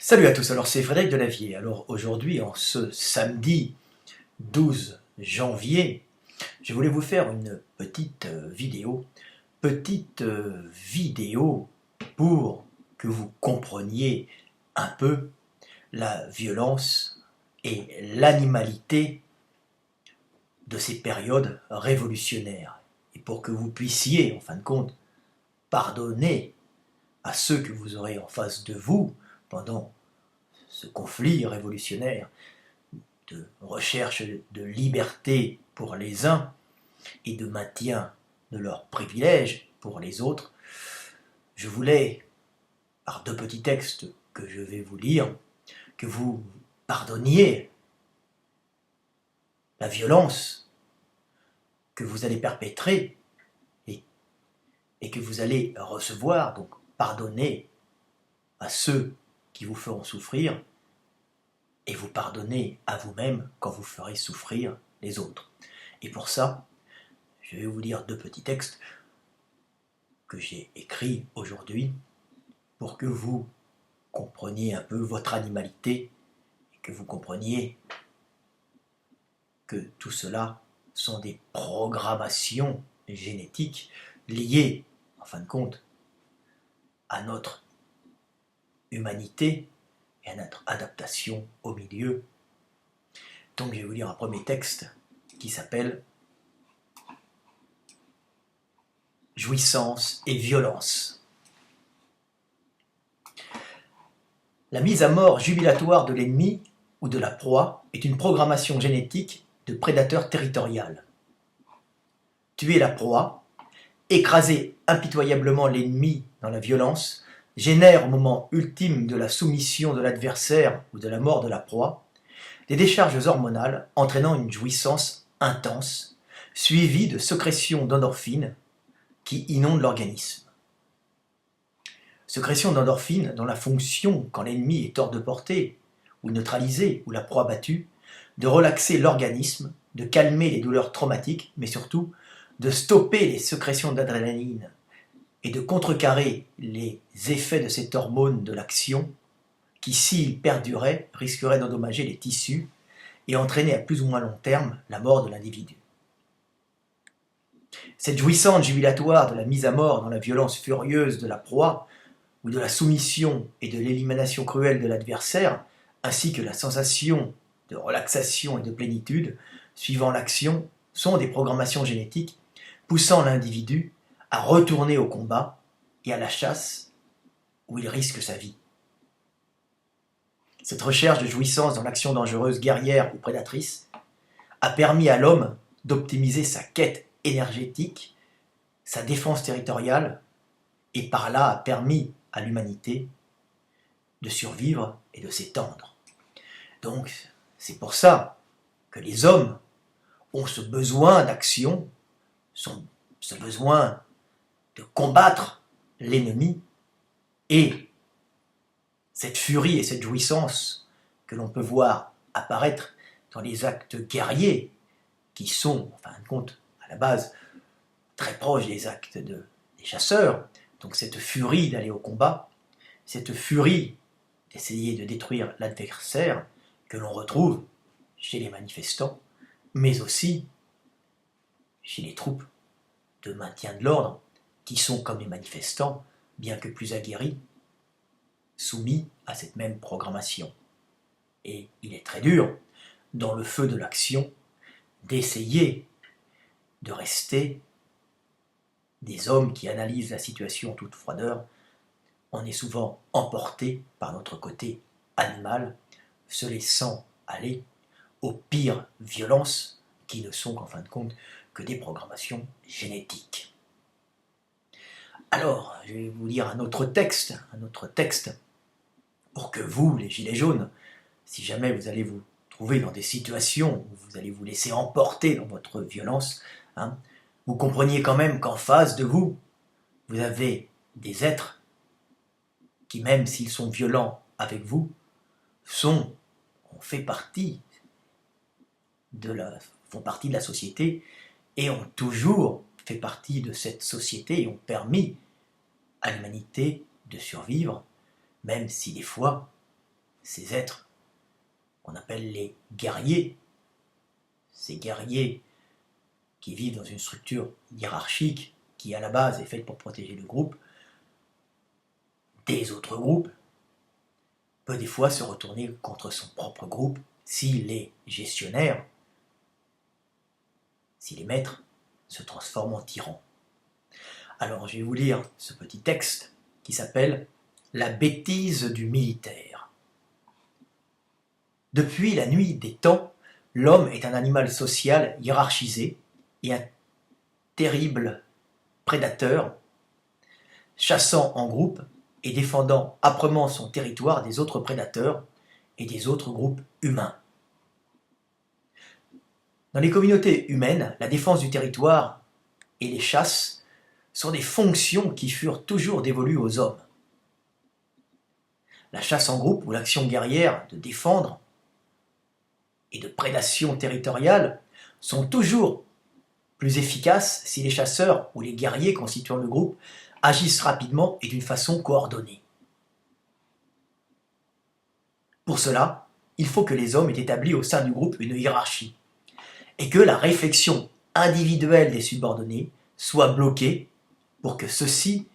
Salut à tous, alors c'est Frédéric Delavier. Alors aujourd'hui, en ce samedi 12 janvier, je voulais vous faire une petite vidéo pour que vous compreniez un peu la violence et l'animalité de ces périodes révolutionnaires. Et pour que vous puissiez, en fin de compte, pardonner à ceux que vous aurez en face de vous pendant ce conflit révolutionnaire de recherche de liberté pour les uns et de maintien de leurs privilèges pour les autres, je voulais, par deux petits textes que je vais vous lire, que vous pardonniez la violence que vous allez perpétrer et que vous allez recevoir, donc pardonner à ceux qui vous feront souffrir et vous pardonner à vous-même quand vous ferez souffrir les autres. Et pour ça, je vais vous lire deux petits textes que j'ai écrits aujourd'hui pour que vous compreniez un peu votre animalité et que vous compreniez que tout cela sont des programmations génétiques liées, en fin de compte, à notre humanité et à notre adaptation au milieu. Donc je vais vous lire un premier texte qui s'appelle « Jouissance et violence ». La mise à mort jubilatoire de l'ennemi ou de la proie est une programmation génétique de prédateur territorial. Tuer la proie, écraser impitoyablement l'ennemi dans la violence, génère au moment ultime de la soumission de l'adversaire ou de la mort de la proie, des décharges hormonales entraînant une jouissance intense, suivie de sécrétion d'endorphines qui inondent l'organisme. Sécrétion d'endorphines dont la fonction, quand l'ennemi est hors de portée, ou neutralisé, ou la proie battue, de relaxer l'organisme, de calmer les douleurs traumatiques, mais surtout de stopper les sécrétions d'adrénaline et de contrecarrer les effets de cette hormone de l'action qui, s'il perdurait, risquerait d'endommager les tissus et entraîner à plus ou moins long terme la mort de l'individu. Cette jouissance jubilatoire de la mise à mort dans la violence furieuse de la proie, ou de la soumission et de l'élimination cruelle de l'adversaire, ainsi que la sensation de relaxation et de plénitude suivant l'action, sont des programmations génétiques poussant l'individu à retourner au combat et à la chasse où il risque sa vie. Cette recherche de jouissance dans l'action dangereuse, guerrière ou prédatrice a permis à l'homme d'optimiser sa quête énergétique, sa défense territoriale, et par là a permis à l'humanité de survivre et de s'étendre. Donc, c'est pour ça que les hommes ont ce besoin d'action, ce besoin de combattre l'ennemi et cette furie et cette jouissance que l'on peut voir apparaître dans les actes guerriers qui sont, en fin de compte, à la base, très proches des actes des chasseurs. Donc cette furie d'aller au combat, cette furie d'essayer de détruire l'adversaire que l'on retrouve chez les manifestants, mais aussi chez les troupes de maintien de l'ordre, qui sont comme les manifestants, bien que plus aguerris, soumis à cette même programmation. Et il est très dur, dans le feu de l'action, d'essayer de rester des hommes qui analysent la situation en toute froideur. On est souvent emporté par notre côté animal, se laissant aller aux pires violences qui ne sont qu'en fin de compte que des programmations génétiques. Alors, je vais vous lire un autre texte pour que vous, les gilets jaunes, si jamais vous allez vous trouver dans des situations où vous allez vous laisser emporter dans votre violence, vous compreniez quand même qu'en face de vous, vous avez des êtres qui, même s'ils sont violents avec vous, font partie de la société et ont toujours fait partie de cette société et ont permis à l'humanité de survivre, même si des fois ces êtres qu'on appelle les guerriers, ces guerriers qui vivent dans une structure hiérarchique qui à la base est faite pour protéger le groupe des autres groupes, peut des fois se retourner contre son propre groupe si les gestionnaires, si les maîtres se transforment en tyrans. Alors je vais vous lire ce petit texte qui s'appelle « La bêtise du militaire ». Depuis la nuit des temps, l'homme est un animal social hiérarchisé et un terrible prédateur, chassant en groupe et défendant âprement son territoire des autres prédateurs et des autres groupes humains. Dans les communautés humaines, la défense du territoire et les chasses sont des fonctions qui furent toujours dévolues aux hommes. La chasse en groupe ou l'action guerrière de défendre et de prédation territoriale sont toujours plus efficaces si les chasseurs ou les guerriers constituant le groupe agissent rapidement et d'une façon coordonnée. Pour cela, il faut que les hommes aient établi au sein du groupe une hiérarchie et que la réflexion individuelle des subordonnés soit bloquée pour que ceux-ci,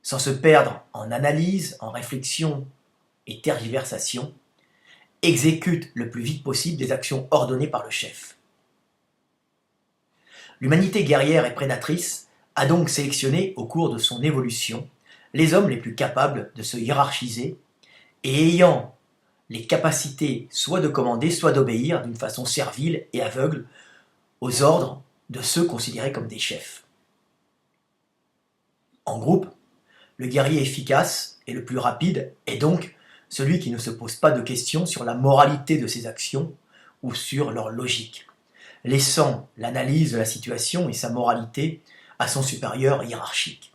sans se perdre en analyse, en réflexion et tergiversation, exécutent le plus vite possible des actions ordonnées par le chef. L'humanité guerrière et prédatrice a donc sélectionné au cours de son évolution les hommes les plus capables de se hiérarchiser et ayant les capacités soit de commander, soit d'obéir d'une façon servile et aveugle aux ordres de ceux considérés comme des chefs. En groupe, le guerrier efficace et le plus rapide est donc celui qui ne se pose pas de questions sur la moralité de ses actions ou sur leur logique, laissant l'analyse de la situation et sa moralité à son supérieur hiérarchique.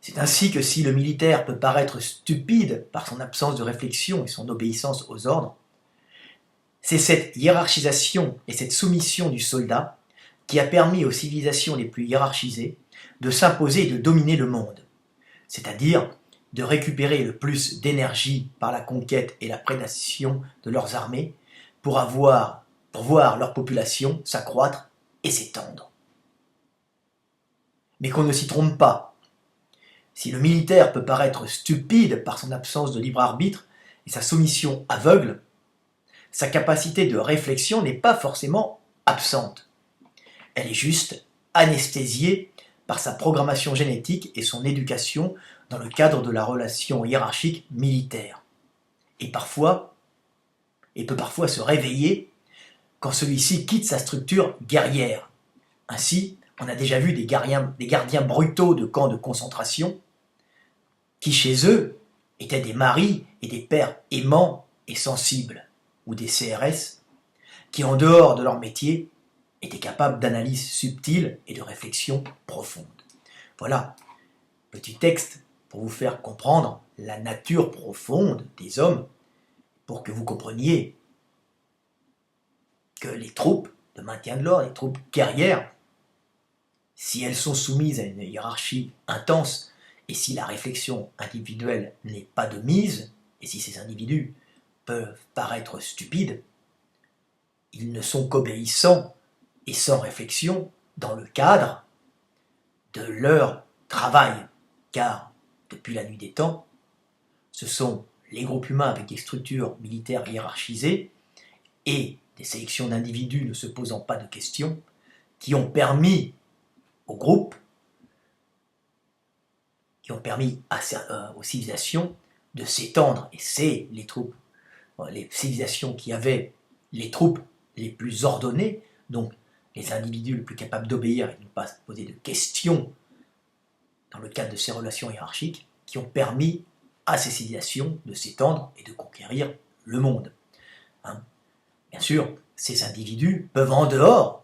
C'est ainsi que si le militaire peut paraître stupide par son absence de réflexion et son obéissance aux ordres, c'est cette hiérarchisation et cette soumission du soldat qui a permis aux civilisations les plus hiérarchisées de s'imposer et de dominer le monde, c'est-à-dire de récupérer le plus d'énergie par la conquête et la prédation de leurs armées pour voir leur population s'accroître et s'étendre. Mais qu'on ne s'y trompe pas. Si le militaire peut paraître stupide par son absence de libre arbitre et sa soumission aveugle, sa capacité de réflexion n'est pas forcément absente. Elle est juste anesthésiée par sa programmation génétique et son éducation dans le cadre de la relation hiérarchique militaire. Et peut parfois se réveiller quand celui-ci quitte sa structure guerrière. Ainsi, on a déjà vu des gardiens brutaux de camps de concentration qui, chez eux, étaient des maris et des pères aimants et sensibles, ou des CRS, qui, en dehors de leur métier, étaient capables d'analyse subtile et de réflexion profonde. Voilà, petit texte pour vous faire comprendre la nature profonde des hommes, pour que vous compreniez que les troupes de maintien de l'ordre, les troupes guerrières, si elles sont soumises à une hiérarchie intense, et si la réflexion individuelle n'est pas de mise, et si ces individus peuvent paraître stupides, ils ne sont qu'obéissants et sans réflexion dans le cadre de leur travail, car depuis la nuit des temps, ce sont les groupes humains avec des structures militaires hiérarchisées et des sélections d'individus ne se posant pas de questions qui ont permis aux groupes, qui ont permis aux civilisations de s'étendre. Et c'est les civilisations qui avaient les troupes les plus ordonnées, donc les individus les plus capables d'obéir et de ne pas se poser de questions dans le cadre de ces relations hiérarchiques, qui ont permis à ces civilisations de s'étendre et de conquérir le monde. Bien sûr, ces individus peuvent, en dehors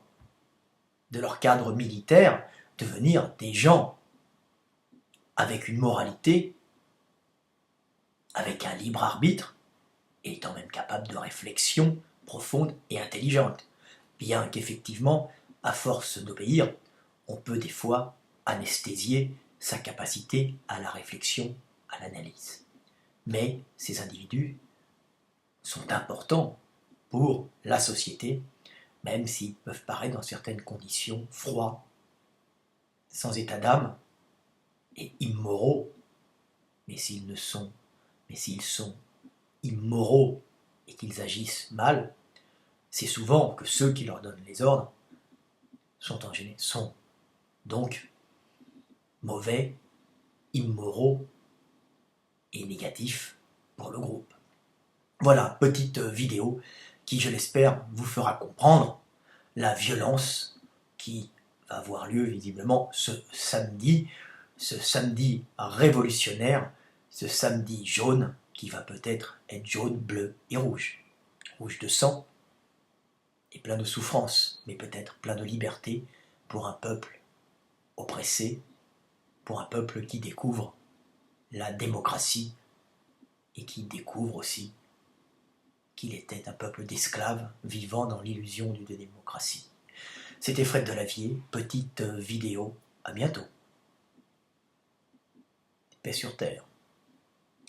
de leur cadre militaire, devenir des gens avec une moralité, avec un libre arbitre, et étant même capables de réflexion profonde et intelligente. Bien qu'effectivement, à force d'obéir, on peut des fois anesthésier sa capacité à la réflexion, à l'analyse. Mais ces individus sont importants pour la société, même s'ils peuvent paraître dans certaines conditions froids, sans état d'âme et immoraux. Mais s'ils sont immoraux et qu'ils agissent mal, c'est souvent que ceux qui leur donnent les ordres sont donc mauvais, immoraux et négatifs pour le groupe. Voilà, petite vidéo qui, je l'espère, vous fera comprendre la violence qui va avoir lieu visiblement ce samedi révolutionnaire, ce samedi jaune qui va peut-être être jaune, bleu et rouge. Rouge de sang et plein de souffrance, mais peut-être plein de liberté pour un peuple oppressé, pour un peuple qui découvre la démocratie et qui découvre aussi qu'il était un peuple d'esclaves vivant dans l'illusion d'une démocratie. C'était Fred Delavier, petite vidéo, à bientôt. Paix sur terre.